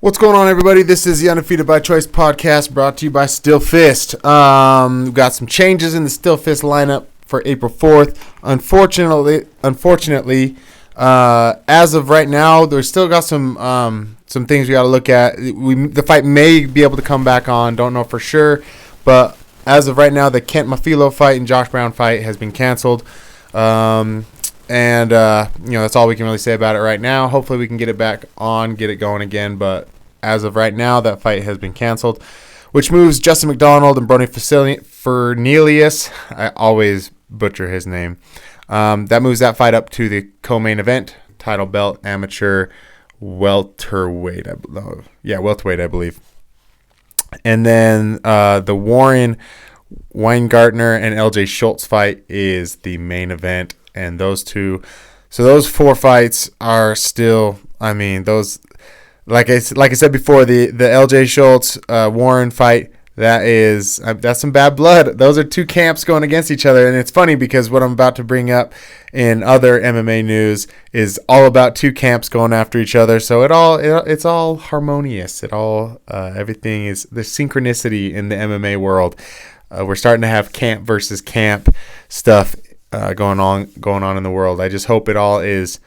What's going on, everybody? This is the Undefeated by Choice podcast brought to you by Still Fist. We've got some changes in the Still Fist lineup for April 4th. Unfortunately, as of right now, there's still got some things we got to look at. The fight may be able to come back on. Don't know for sure. But as of right now, the Kent Mafilo fight and Josh Brown fight has been canceled. And that's all we can really say about it right now. Hopefully we can get it back on, get it going again. But as of right now, that fight has been canceled, which moves Justin McDonald and Brony Fernelius. I always butcher his name. That moves that fight up to the co-main event, title belt, amateur welterweight. Welterweight, I believe. And then the Warren Weingartner and LJ Schultz fight is the main event. And those four fights are still, those, like I said before, the LJ Schultz Warren fight, that's some bad blood. Those are two camps going against each other. And it's funny because what I'm about to bring up in other MMA news is all about two camps going after each other. So it's all harmonious. Everything is, there's synchronicity in the MMA world. We're starting to have camp versus camp stuff going on in the world. I just hope it all is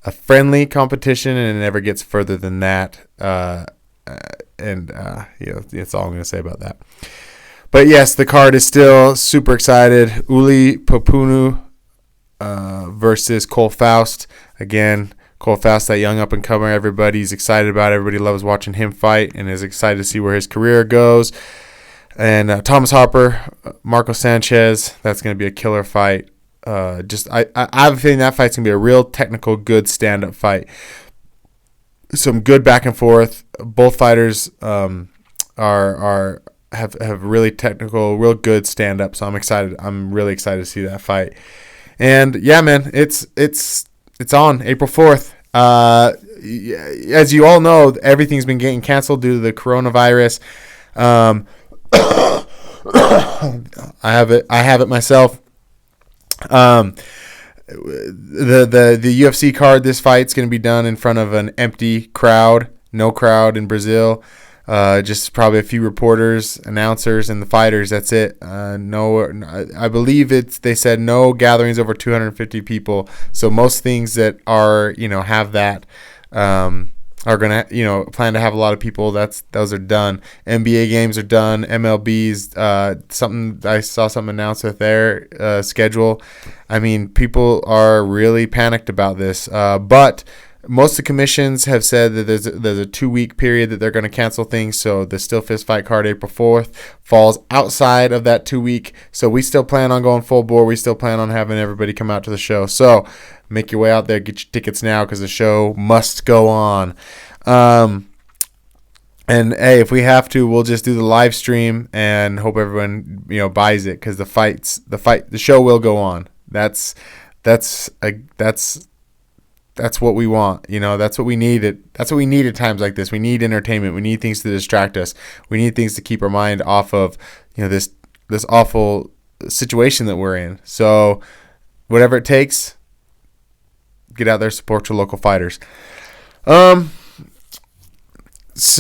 a friendly competition and it never gets further than that. That's all I'm going to say about that. But yes, the card is still super excited. Uli Popunu versus Cole Faust. Again, Cole Faust, that young up-and-comer, everybody's excited about. Everybody loves watching him fight and is excited to see where his career goes. And Thomas Harper, Marco Sanchez, that's going to be a killer fight. I have a feeling that fight's going to be a real technical, good stand-up fight. Some good back and forth. Both fighters have really technical, real good stand-up. So I'm excited. I'm really excited to see that fight. And yeah, man, it's on April 4th. As you all know, everything's been getting canceled due to the coronavirus. I have it myself. The UFC card, this fight's going to be done in front of an empty crowd, no crowd in Brazil, just probably a few reporters, announcers, and the fighters. That's it. I believe they said no gatherings over 250 people. So most things that are, have that, are going to, plan to have a lot of people. Those are done. NBA games are done. MLB's, I saw something announced with their schedule. People are really panicked about this. But most of the commissions have said that there's a 2-week period that they're going to cancel things. So the Still Fist fight card April 4th falls outside of that 2-week. So we still plan on going full bore. We still plan on having everybody come out to the show. So make your way out there, get your tickets now because the show must go on. And hey, if we have to, we'll just do the live stream and hope everyone buys it because the show will go on. That's what we want. That's what we need. That's what we need at times like this. We need entertainment. We need things to distract us. We need things to keep our mind off of this awful situation that we're in. So whatever it takes, get out there, support your local fighters. This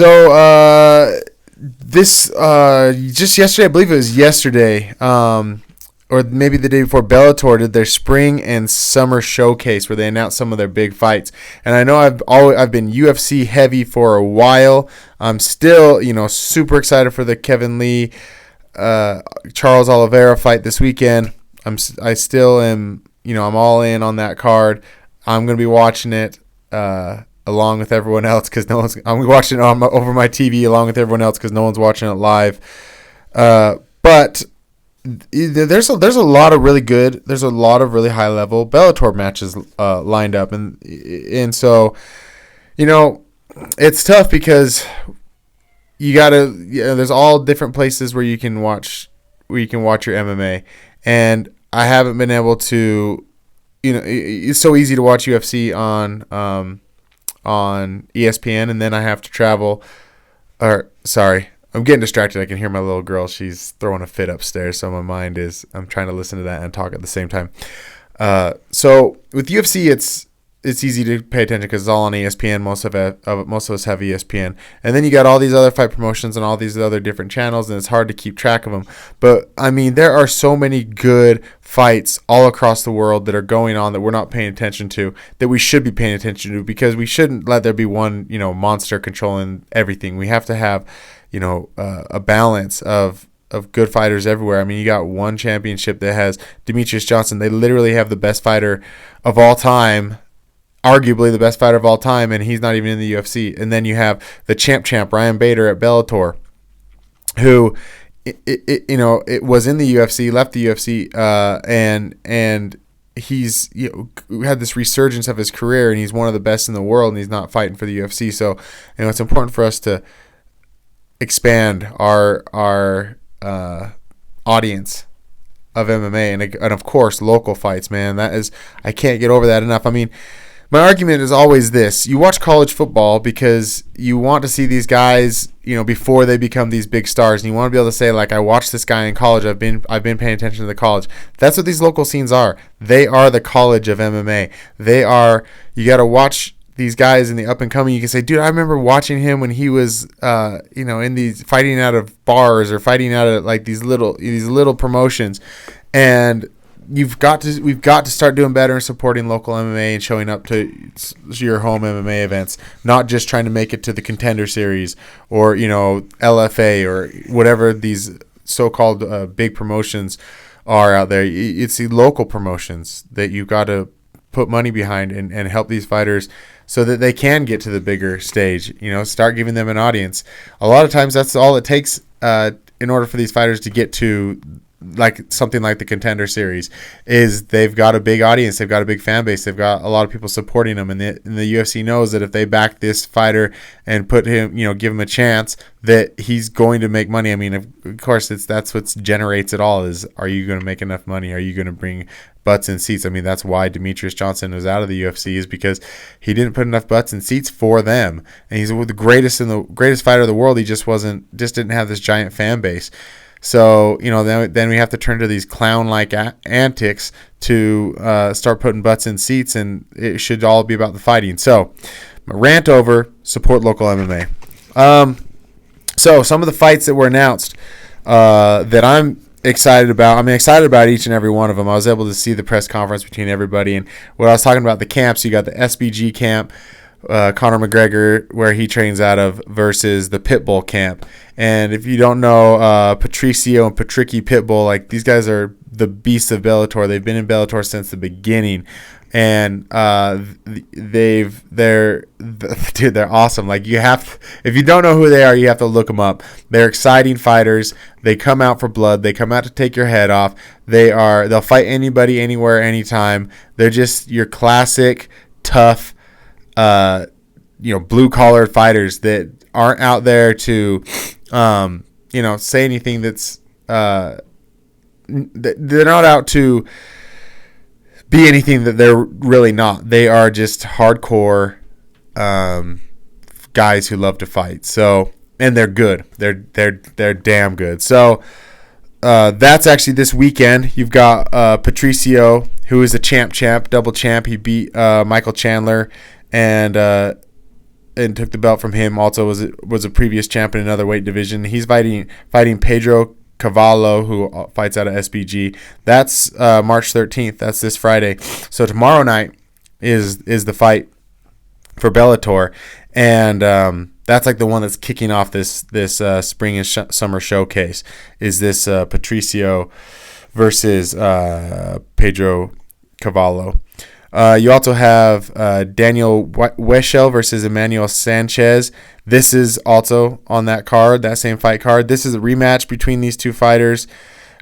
just yesterday, I believe it was yesterday, or maybe the day before, Bellator did their spring and summer showcase where they announced some of their big fights. And I know I've been UFC heavy for a while. I'm still, super excited for the Kevin Lee, Charles Oliveira fight this weekend. I still am, I'm all in on that card. I'm going to be watching it along with everyone else because I'm watching it over my TV along with everyone else because no one's watching it live. But there's a lot of really good, there's a lot of really high level Bellator matches lined up, and so it's tough because you gotta there's all different places where you can watch your MMA, and I haven't been able to. It's so easy to watch UFC on ESPN, and then I have to travel. I'm getting distracted. I can hear my little girl. She's throwing a fit upstairs, so my mind is, I'm trying to listen to that and talk at the same time. So with UFC, it's easy to pay attention because it's all on ESPN. Most of us have ESPN, and then you got all these other fight promotions and all these other different channels, and it's hard to keep track of them. But I mean, there are so many good fights all across the world that are going on that we're not paying attention to, that we should be paying attention to, because we shouldn't let there be one, monster controlling everything. We have to have, a balance of good fighters everywhere. I mean, you got one championship that has Demetrius Johnson. They literally have the best fighter of all time, arguably the best fighter of all time, and he's not even in the UFC. And then you have the champ Ryan Bader at Bellator, who it was in the UFC, left the UFC, and he's had this resurgence of his career, and he's one of the best in the world, and he's not fighting for the UFC. So it's important for us to expand our audience of MMA, and of course local fights, man. I can't get over that enough. I mean, my argument is always this: you watch college football because you want to see these guys, before they become these big stars, and you want to be able to say, like, I watched this guy in college. I've been paying attention to the college. That's what these local scenes are. They are the college of MMA. You got to watch these guys in the up and coming. You can say, dude, I remember watching him when he was, in these fighting out of bars or fighting out of like these little promotions, and we've got to start doing better and supporting local MMA and showing up to your home MMA events, not just trying to make it to the Contender Series or LFA or whatever these so-called big promotions are out there. It's the local promotions that you've got to put money behind and help these fighters so that they can get to the bigger stage. Start giving them an audience. A lot of times that's all it takes in order for these fighters to get to like something like the Contender Series, is they've got a big audience, they've got a big fan base, they've got a lot of people supporting them, and the UFC knows that if they back this fighter and put him, give him a chance, that he's going to make money. I mean, of course, that's what generates it all, is, are you going to make enough money? Are you going to bring butts and seats? I mean, that's why Demetrius Johnson was out of the UFC, is because he didn't put enough butts and seats for them, and he's the greatest fighter of the world. He just didn't have this giant fan base. So, then we have to turn to these clown-like antics to start putting butts in seats, and it should all be about the fighting. So, my rant over, support local MMA. So, some of the fights that were announced that I'm excited about. I'm excited about each and every one of them. I was able to see the press conference between everybody, and what I was talking about, the camps, you got the SBG camp, Conor McGregor, where he trains out of, versus the Pitbull camp. And if you don't know, Patricio and Patricky Pitbull, like, these guys are the beasts of Bellator. They've been in Bellator since the beginning, and they're awesome. Like, if you don't know who they are, you have to look them up. They're exciting fighters. They come out for blood. They come out to take your head off. They'll fight anybody, anywhere, anytime. They're just your classic tough, blue collar fighters that aren't out there to, say anything that's, they're not out to be anything that they're really not. They are just hardcore, guys who love to fight. So, and they're good. They're damn good. So, that's actually this weekend. You've got, Patricio, who is a champ, double champ. He beat, Michael Chandler, and took the belt from him. Also was a previous champ in another weight division. He's fighting Pedro Cavallo, who fights out of SBG. That's March 13th. That's this Friday. So tomorrow night is the fight for Bellator, and that's like the one that's kicking off this spring and summer showcase. Is this Patricio versus Pedro Cavallo? You also have Daniel Weschel versus Emmanuel Sanchez. This is also on that card, that same fight card. This is a rematch between these two fighters,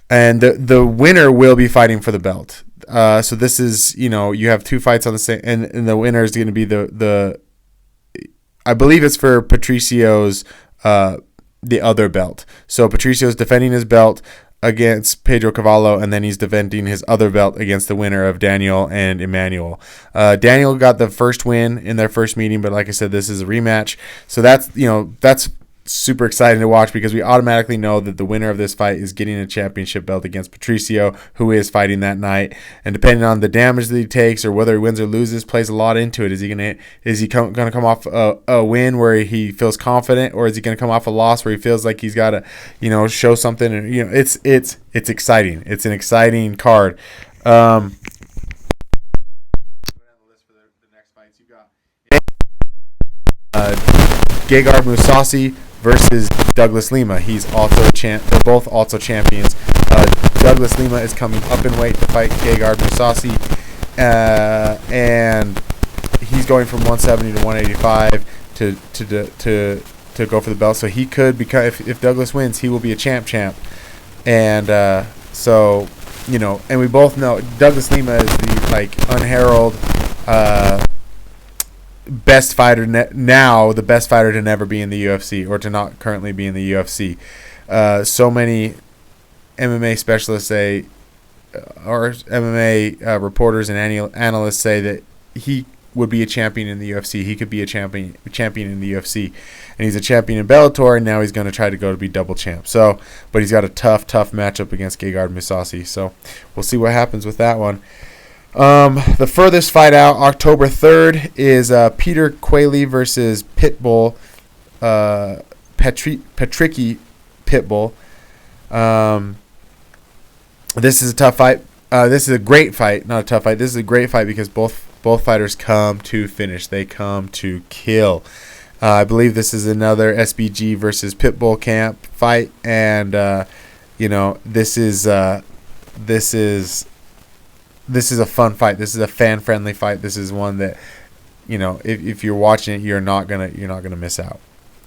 and the winner will be fighting for the belt. So this is, you have two fights on the same, and the winner is going to be the I believe it's for Patricio's the other belt. So Patricio's defending his belt against Pedro Cavallo, and then he's defending his other belt against the winner of Daniel and Emmanuel. Daniel got the first win in their first meeting, but like I said, this is a rematch. So that's super exciting to watch because we automatically know that the winner of this fight is getting a championship belt against Patricio, who is fighting that night. And depending on the damage that he takes or whether he wins or loses, plays a lot into it. Is he gonna come off a win where he feels confident, or is he gonna come off a loss where he feels like he's got to show something? And it's exciting. It's an exciting card. Gegard Mousasi versus Douglas Lima. He's also they're both also champions. Douglas Lima is coming up in weight to fight Gegard Mousasi, and he's going from 170 to 185 to go for the belt. So he could become, if Douglas wins, he will be a champ. And and we both know Douglas Lima is the unheralded best fighter now, the best fighter to never be in the UFC or to not currently be in the UFC. So many MMA specialists say, or MMA reporters and analysts say that he would be a champion in the UFC. He could be a champion in the UFC, and he's a champion in Bellator, and now he's going to try to go to be double champ. So, but he's got a tough matchup against Gegard Mousasi. So we'll see what happens with that one. The furthest fight out, October 3rd, is Peter Kweli versus Pitbull, Patricky Pitbull. This is a tough fight. This is a great fight, not a tough fight. This is a great fight because both fighters come to finish. They come to kill. I believe this is another SBG versus Pitbull camp fight, and this is a fun fight. This is a fan-friendly fight. This is one that, if you're watching it, you're not gonna miss out.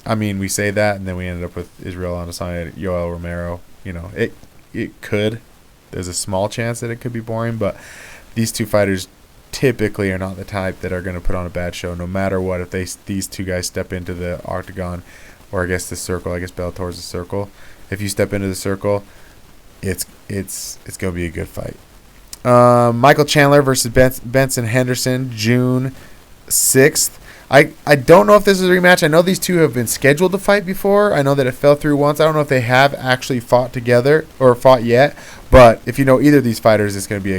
I mean, we say that, and then we ended up with Israel Adesanya, Yoel Romero. It could. There's a small chance that it could be boring, but these two fighters typically are not the type that are going to put on a bad show, no matter what. If these two guys step into the octagon, or I guess the circle. I guess Bellator is a circle. If you step into the circle, it's going to be a good fight. Michael Chandler versus Benson Henderson, June 6th. I don't know if this is a rematch. I know these two have been scheduled to fight before. I know that it fell through once. I don't know if they have actually fought together or fought yet. But if you know either of these fighters, it's going to be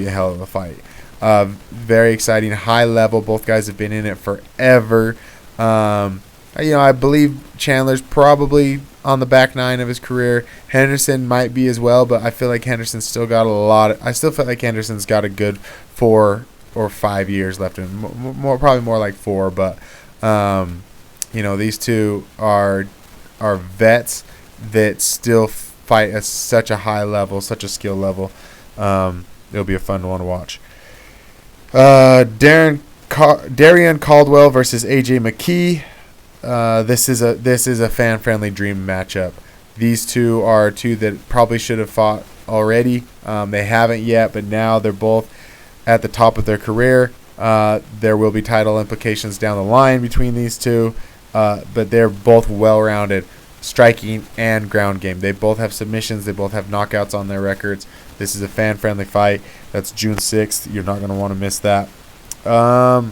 a hell of a fight. Very exciting, high level. Both guys have been in it forever. I believe Chandler's probably on the back nine of his career. Henderson might be as well, but I feel like Henderson's still got I still feel like Henderson's got a good 4 or 5 years left in him. Probably more like 4, but these two are vets that still fight at such a high level, such a skill level. It'll be a fun one to watch. Darien Caldwell versus AJ Mckee. This is a fan-friendly dream matchup. These two are two that probably should have fought already. They haven't yet, but now they're both at the top of their career. There will be title implications down the line between these two, but they're both well-rounded, striking and ground game. They both have submissions. They both have knockouts on their records. This is a fan-friendly fight. That's June 6th. You're not going to want to miss that. So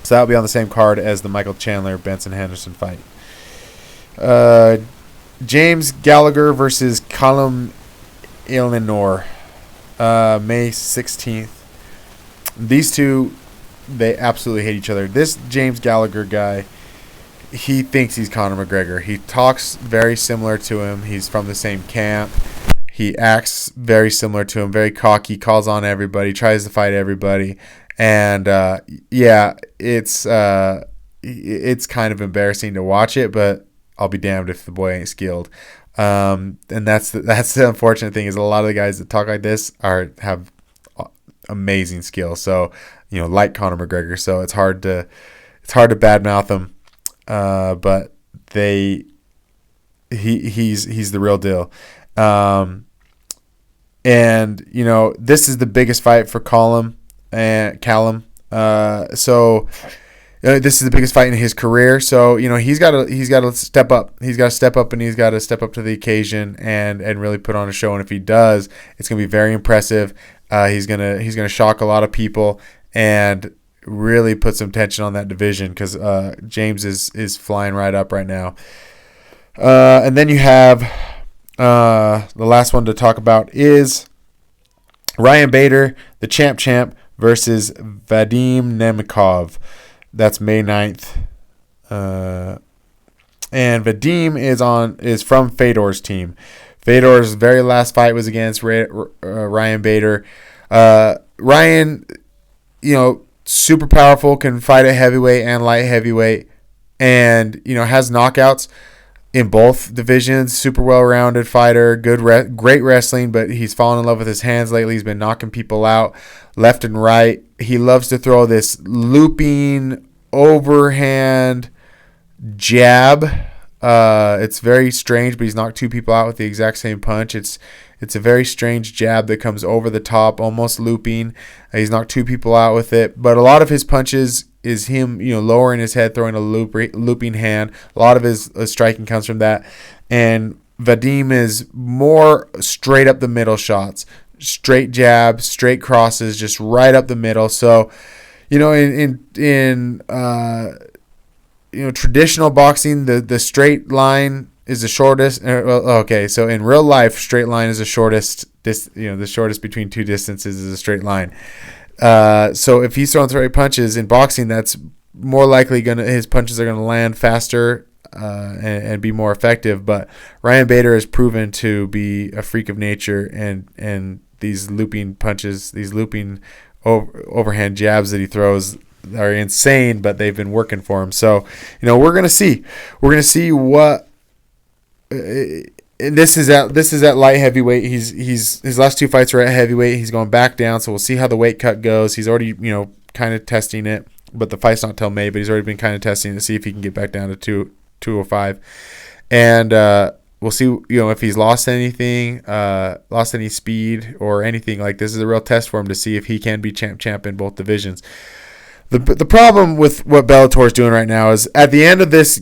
that'll be on the same card as the Michael Chandler Benson Henderson fight. James Gallagher versus Callum Ellenor, May 16th. These two, they absolutely hate each other. This James Gallagher guy, he thinks he's Conor McGregor. He talks very similar to him. He's from the same camp. He acts very similar to him, very cocky, calls on everybody, tries to fight everybody. And, it's kind of embarrassing to watch it, but I'll be damned if the boy ain't skilled. And that's the unfortunate thing is a lot of the guys that talk like this have amazing skill. So, like Conor McGregor. So it's hard to badmouth him. But he's the real deal. This is the biggest fight for Callum. This is the biggest fight in his career. So, he's got to step up. He's got to step up, and he's got to step up to the occasion and really put on a show. And if he does, it's going to be very impressive. He's gonna shock a lot of people, and really put some tension on that division because James is flying right up right now. And then you have the last one to talk about is Ryan Bader, the champ, versus Vadim Nemkov. That's May 9th. And Vadim is from Fedor's team. Fedor's very last fight was against Ryan Bader. Ryan, super powerful, can fight at heavyweight and light heavyweight, and has knockouts in both divisions. Super well-rounded fighter, great wrestling, but he's fallen in love with his hands lately. He's been knocking people out left and right. He loves to throw this looping overhand jab. It's very strange, but he's knocked two people out with the exact same punch. It's a very strange jab that comes over the top, almost looping. He's knocked two people out with it, but a lot of his punches is him, lowering his head, throwing a looping hand. A lot of his striking comes from that. And Vadim is more straight up the middle shots, straight jabs, straight crosses, just right up the middle. So, in traditional boxing, the straight line is the shortest. So in real life, straight line is the shortest. The shortest between two distances is a straight line. So if he's throwing the right punches in boxing, that's more likely his punches are gonna land faster and be more effective. But Ryan Bader has proven to be a freak of nature, and these looping punches, these looping overhand jabs that he throws are insane, but they've been working for him. So, we're gonna see what. This is at light heavyweight. His last two fights were at heavyweight. He's going back down, so we'll see how the weight cut goes. He's already kind of testing it, but the fight's not till May. But he's already been kind of testing to see if he can get back down to 205, and we'll see if he's lost anything, lost any speed or anything. Like, this is a real test for him to see if he can be champ in both divisions. The problem with what Bellator is doing right now is at the end of this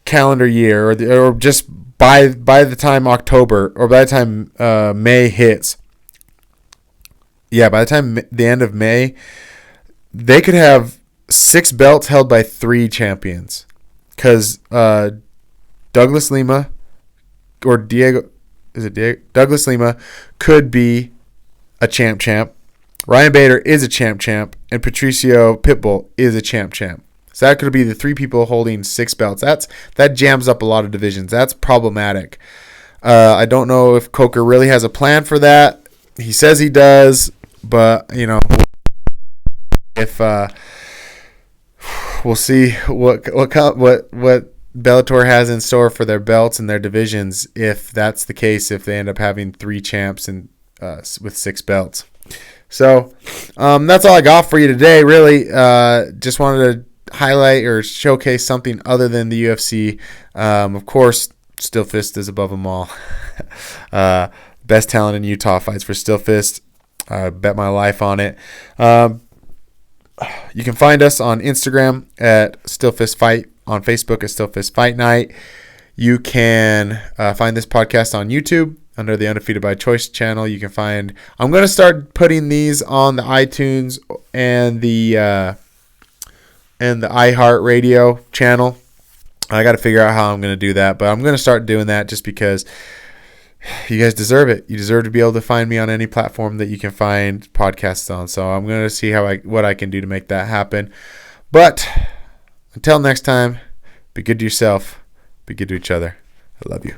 calendar year, or just by the time October, or by the time May hits, by the time the end of May, they could have 6 belts held by 3 champions, because Douglas Lima or Douglas Lima could be a champ. Ryan Bader is a champ, and Patricio Pitbull is a champ. So that could be the 3 people holding 6 belts. That jams up a lot of divisions. That's problematic. I don't know if Coker really has a plan for that. He says he does, but if we'll see what Bellator has in store for their belts and their divisions. If that's the case, if they end up having 3 champs and with 6 belts. So that's all I got for you today. Really, just wanted to highlight or showcase something other than the UFC. Of course, Still Fist is above them all. Best talent in Utah fights for Still Fist. Bet my life on it. You can find us on Instagram at Still Fist Fight, on Facebook at Still Fist Fight Night. You can find this podcast on YouTube under the Undefeated by Choice channel. You can find. I'm going to start putting these on the iTunes and the iHeartRadio channel. I got to figure out how I'm going to do that, but I'm going to start doing that just because you guys deserve it. You deserve to be able to find me on any platform that you can find podcasts on. So I'm going to see what I can do to make that happen. But until next time, be good to yourself. Be good to each other. I love you.